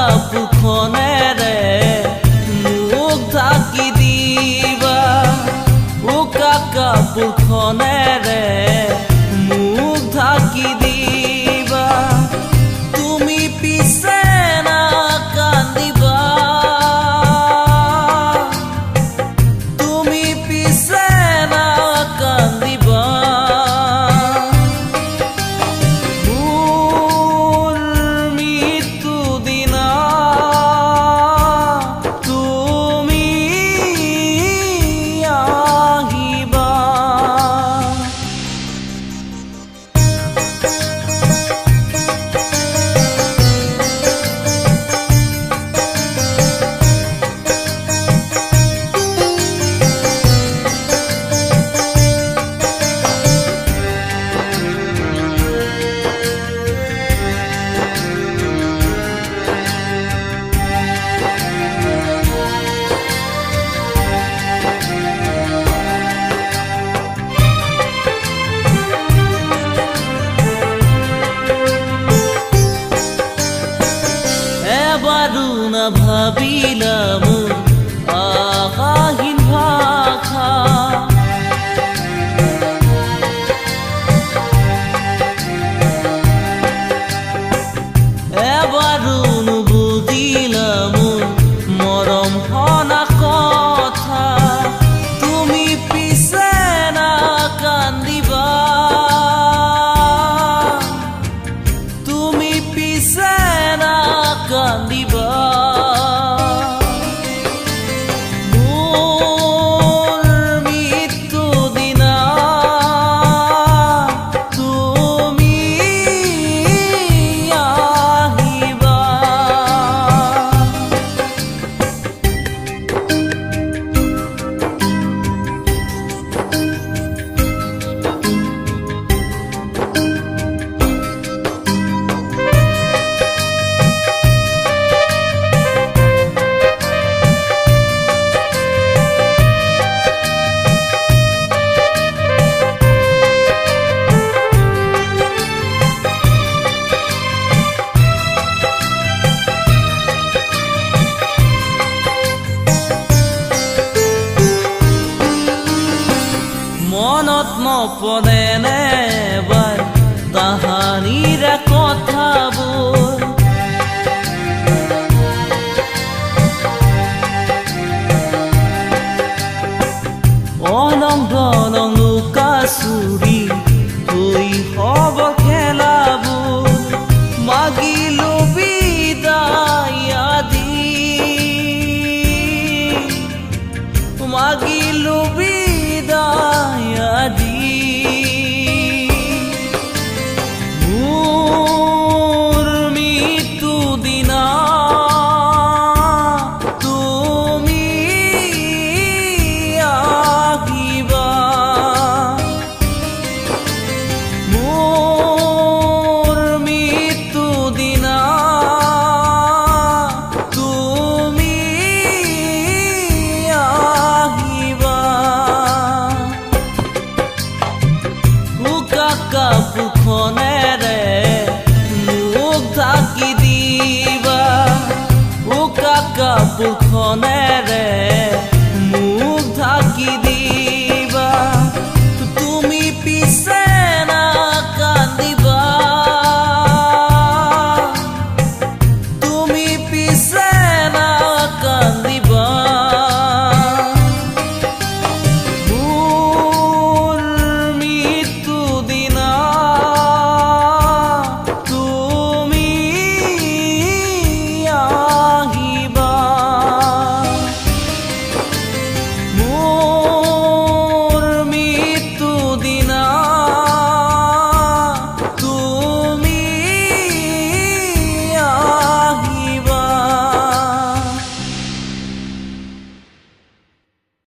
কাপোৰখনেৰে মোক ঢাকি দিবা উকা কাপোৰখনেৰে মোক ঢাকি দিবা তুমি পিছে না কান্দিবা তুমি পিছে না কান্দিবা এবাৰো নাভাবিলা মোৰ আশাহীন ভাষা এবাৰো নুবুজিলা মোৰ মৰম হনা কথা তুমি পিছে না কান্দিবা তুমি পিছে না কান্দিবা মোৰ মৃত্যু দিনা তুমি আহিবা মনত নপৰেনে এবাৰ তাহানিৰে কথাবোৰ অলং দলং লুকা চুৰি শৈশৱ খেলাবোৰ মাগিলো বিদায় আদি মাগিলো বিদায় আদি মোৰ মৃত্যু দিনা তুমি আহিবা মোৰ মৃত্যু দিনা তুমি আহিবা উকা কাপোৰখনেৰে মোক ঢাকি দিবা উকা কাপোৰখনেৰে মোক ঢাকি